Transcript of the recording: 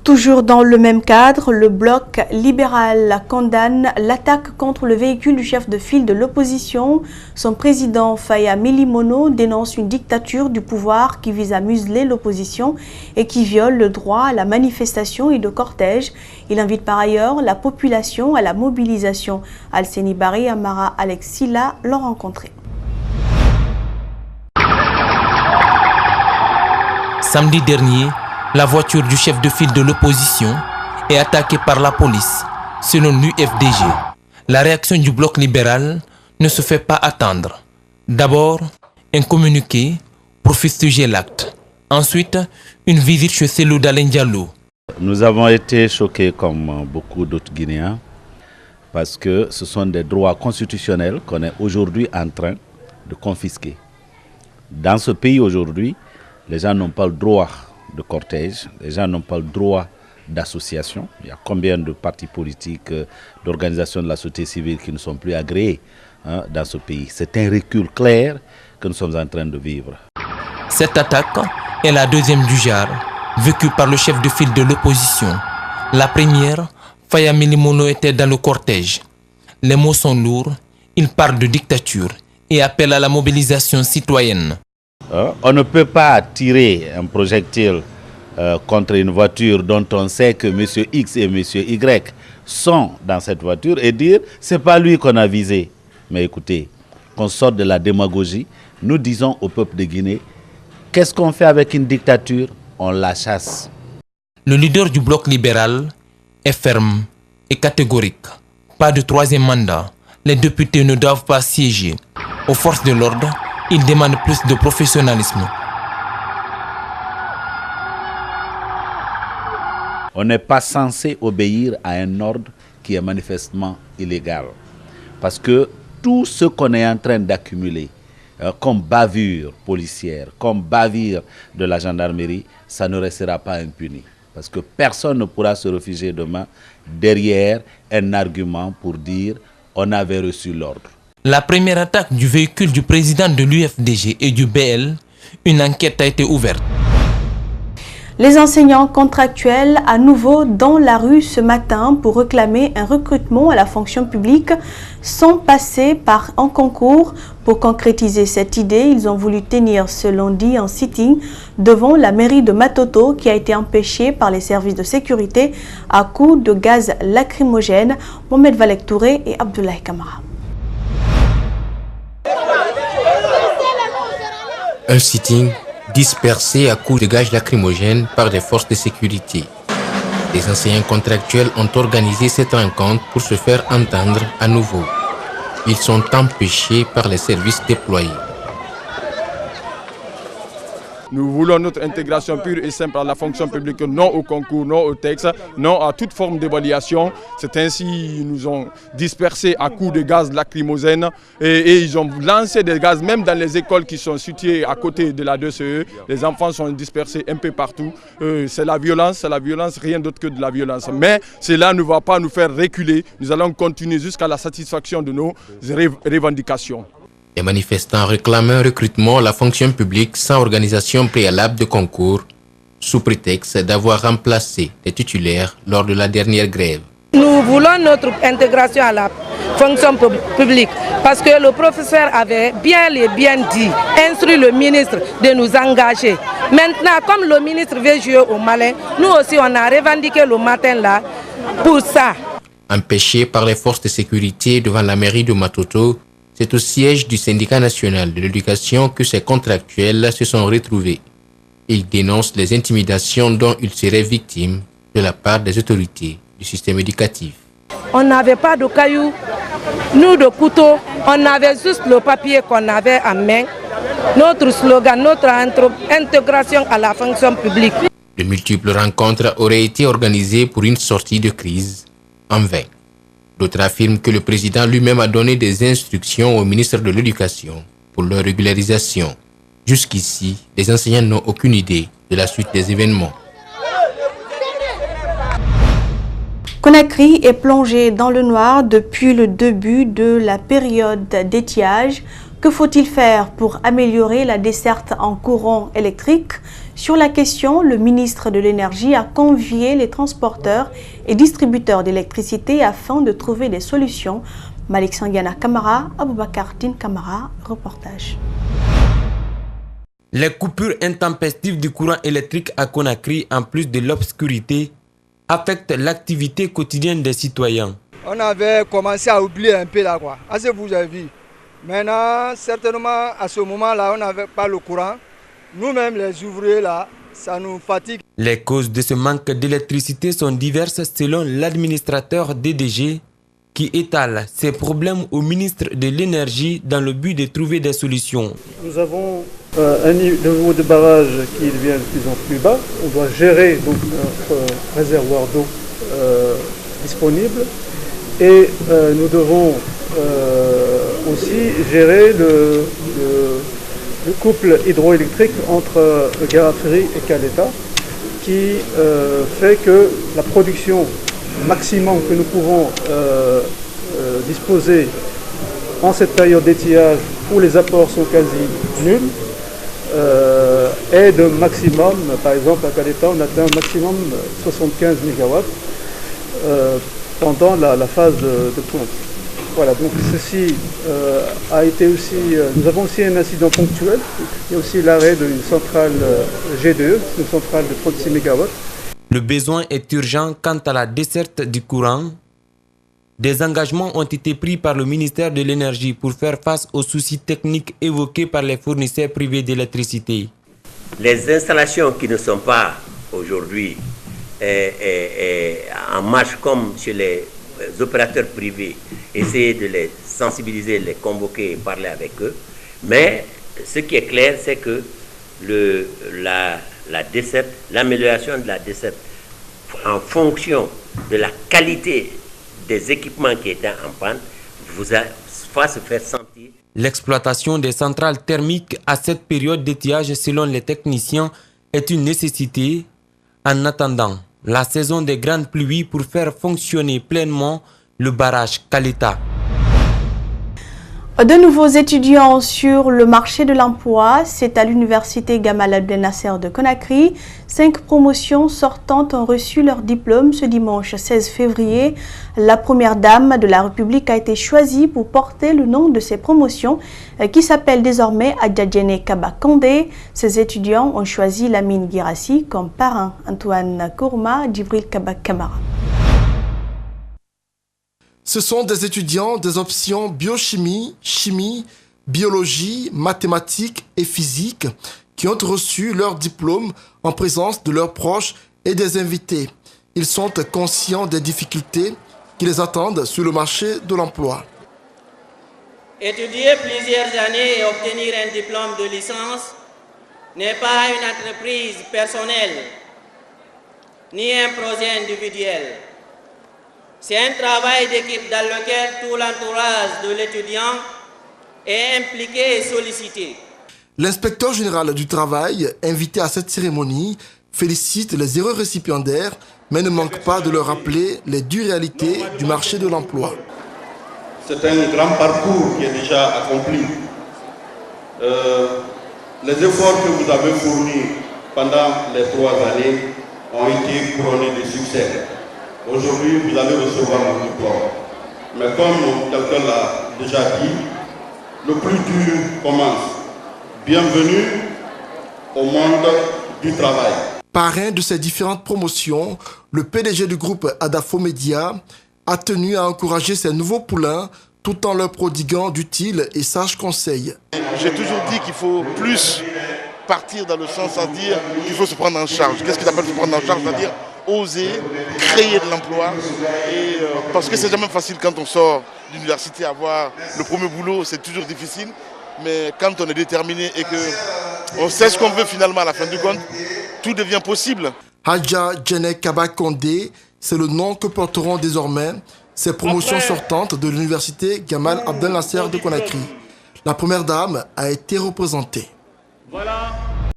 Toujours dans le même cadre, le bloc libéral condamne l'attaque contre le véhicule du chef de file de l'opposition. Son président Faya Milimono dénonce une dictature du pouvoir qui vise à museler l'opposition et qui viole le droit à la manifestation et de cortège. Il invite par ailleurs la population à la mobilisation. Alseni Bari, Amara Alexila l'ont rencontré. Samedi dernier, la voiture du chef de file de l'opposition est attaquée par la police, selon l'UFDG. La réaction du bloc libéral ne se fait pas attendre. D'abord, un communiqué pour fustiger l'acte. Ensuite, une visite chez Cellou Dalein Diallo. Nous avons été choqués comme beaucoup d'autres Guinéens parce que ce sont des droits constitutionnels qu'on est aujourd'hui en train de confisquer. Dans ce pays aujourd'hui, les gens n'ont pas le droit de cortège, les gens n'ont pas le droit d'association. Il y a combien de partis politiques, d'organisations de la société civile qui ne sont plus agréés dans ce pays. C'est un recul clair que nous sommes en train de vivre. Cette attaque est la deuxième du genre, vécue par le chef de file de l'opposition. La première, Faya Milimono était dans le cortège. Les mots sont lourds, il parle de dictature et appelle à la mobilisation citoyenne. On ne peut pas tirer un projectile contre une voiture dont on sait que M. X et M. Y sont dans cette voiture et dire c'est pas lui qu'on a visé. Mais écoutez, qu'on sorte de la démagogie, nous disons au peuple de Guinée, qu'est-ce qu'on fait avec une dictature? On la chasse. Le leader du bloc libéral est ferme et catégorique. Pas de troisième mandat. Les députés ne doivent pas siéger. Aux forces de l'ordre, il demande plus de professionnalisme. On n'est pas censé obéir à un ordre qui est manifestement illégal. Parce que tout ce qu'on est en train d'accumuler, comme bavure policière, comme bavure de la gendarmerie, ça ne restera pas impuni. Parce que personne ne pourra se réfugier demain derrière un argument pour dire on avait reçu l'ordre. La première attaque du véhicule du président de l'UFDG et du BL, une enquête a été ouverte. Les enseignants contractuels à nouveau dans la rue ce matin pour réclamer un recrutement à la fonction publique sont passés par un concours. Pour concrétiser cette idée, ils ont voulu tenir ce lundi un sitting devant la mairie de Matoto qui a été empêchée par les services de sécurité à coups de gaz lacrymogène. Mohamed Valek Touré et Abdoulaye Kamara. Un sitting dispersé à coups de gaz lacrymogènes par des forces de sécurité. Les enseignants contractuels ont organisé cette rencontre pour se faire entendre à nouveau. Ils sont empêchés par les services déployés. Nous voulons notre intégration pure et simple à la fonction publique, non au concours, non au texte, non à toute forme d'évaluation. C'est ainsi qu'ils nous ont dispersés à coups de gaz lacrymogène et ils ont lancé des gaz même dans les écoles qui sont situées à côté de la 2CE. Les enfants sont dispersés un peu partout. C'est la violence, rien d'autre que de la violence. Mais cela ne va pas nous faire reculer. Nous allons continuer jusqu'à la satisfaction de nos revendications. Les manifestants réclament un recrutement à la fonction publique sans organisation préalable de concours, sous prétexte d'avoir remplacé les titulaires lors de la dernière grève. Nous voulons notre intégration à la fonction publique parce que le professeur avait bien dit, instruit le ministre de nous engager. Maintenant, comme le ministre veut jouer au malin, nous aussi on a revendiqué le matin là pour ça. Empêchés par les forces de sécurité devant la mairie de Matoto, c'est au siège du syndicat national de l'éducation que ces contractuels se sont retrouvés. Ils dénoncent les intimidations dont ils seraient victimes de la part des autorités du système éducatif. On n'avait pas de cailloux, nous de couteaux, on avait juste le papier qu'on avait en main. Notre slogan, notre intégration à la fonction publique. De multiples rencontres auraient été organisées pour une sortie de crise en vain. D'autres affirment que le président lui-même a donné des instructions au ministre de l'Éducation pour leur régularisation. Jusqu'ici, les enseignants n'ont aucune idée de la suite des événements. Conakry est plongé dans le noir depuis le début de la période d'étiage. Que faut-il faire pour améliorer la desserte en courant électrique? Sur la question, le ministre de l'Énergie a convié les transporteurs et distributeurs d'électricité afin de trouver des solutions. Malik Sangiana Kamara, Aboubakar Din Kamara, reportage. Les coupures intempestives du courant électrique à Conakry, en plus de l'obscurité, affectent l'activité quotidienne des citoyens. On avait commencé à oublier un peu là, quoi. Assez vous avez vu. Maintenant, certainement, à ce moment-là, on n'avait pas le courant. Nous-mêmes, les ouvriers, là, ça nous fatigue. Les causes de ce manque d'électricité sont diverses selon l'administrateur DDG, qui étale ses problèmes au ministre de l'Énergie dans le but de trouver des solutions. Nous avons un niveau de barrage qui devient de plus en plus bas. On doit gérer donc notre réservoir d'eau disponible et nous devons aussi gérer le couple hydroélectrique entre Garafiri et Caleta qui fait que la production maximum que nous pouvons disposer en cette période d'étiage où les apports sont quasi nuls est de maximum, par exemple à Caleta on atteint un maximum 75 MW pendant la phase de pointe. Voilà, donc ceci a été aussi, nous avons aussi un incident ponctuel, il y a aussi l'arrêt d'une centrale G2, une centrale de 36 MW. Le besoin est urgent quant à la desserte du courant. Des engagements ont été pris par le ministère de l'Énergie pour faire face aux soucis techniques évoqués par les fournisseurs privés d'électricité. Les installations qui ne sont pas aujourd'hui en marche comme chez les opérateurs privés, essayer de les sensibiliser, les convoquer et parler avec eux. Mais ce qui est clair, c'est que la desserte, l'amélioration de la desserte en fonction de la qualité des équipements qui étaient en panne va se faire sentir. L'exploitation des centrales thermiques à cette période d'étiage, selon les techniciens, est une nécessité. En attendant la saison des grandes pluies pour faire fonctionner pleinement le barrage Caleta. De nouveaux étudiants sur le marché de l'emploi, c'est à l'université Gamal Abdel Nasser de Conakry. 5 promotions sortantes ont reçu leur diplôme ce dimanche 16 février. La première dame de la République a été choisie pour porter le nom de ces promotions qui s'appelle désormais Adjadjene Kaba Kondé. Ces étudiants ont choisi Lamine Girassi comme parrain. Antoine Kourma, Djibril Kaba Kamara. Ce sont des étudiants des options biochimie, chimie, biologie, mathématiques et physique qui ont reçu leur diplôme en présence de leurs proches et des invités. Ils sont conscients des difficultés qui les attendent sur le marché de l'emploi. Étudier plusieurs années et obtenir un diplôme de licence n'est pas une entreprise personnelle, ni un projet individuel. C'est un travail d'équipe dans lequel tout l'entourage de l'étudiant est impliqué et sollicité. L'inspecteur général du travail, invité à cette cérémonie, félicite les heureux récipiendaires, mais ne manque pas de leur rappeler les dures réalités du marché de l'emploi. C'est un grand parcours qui est déjà accompli. Les efforts que vous avez fournis pendant les 3 années ont été couronnés de succès. Aujourd'hui, vous allez recevoir un diplôme. Mais comme quelqu'un l'a déjà dit, le plus dur commence. Bienvenue au monde du travail. Parrain de ces différentes promotions, le PDG du groupe Adafo Media a tenu à encourager ces nouveaux poulains tout en leur prodiguant d'utiles et sages conseils. J'ai toujours dit qu'il faut plus partir dans le sens à dire qu'il faut se prendre en charge. Qu'est-ce que tu appelles se prendre en charge? C'est-à-dire oser créer de l'emploi. Parce que c'est jamais facile quand on sort d'université, avoir le premier boulot, c'est toujours difficile. Mais quand on est déterminé et qu'on sait ce qu'on veut finalement à la fin du compte, tout devient possible. Adjadjene Kaba Kondé, c'est le nom que porteront désormais ces promotions sortantes de l'université Gamal Abdel Nasser de Conakry. La première dame a été représentée. Voilà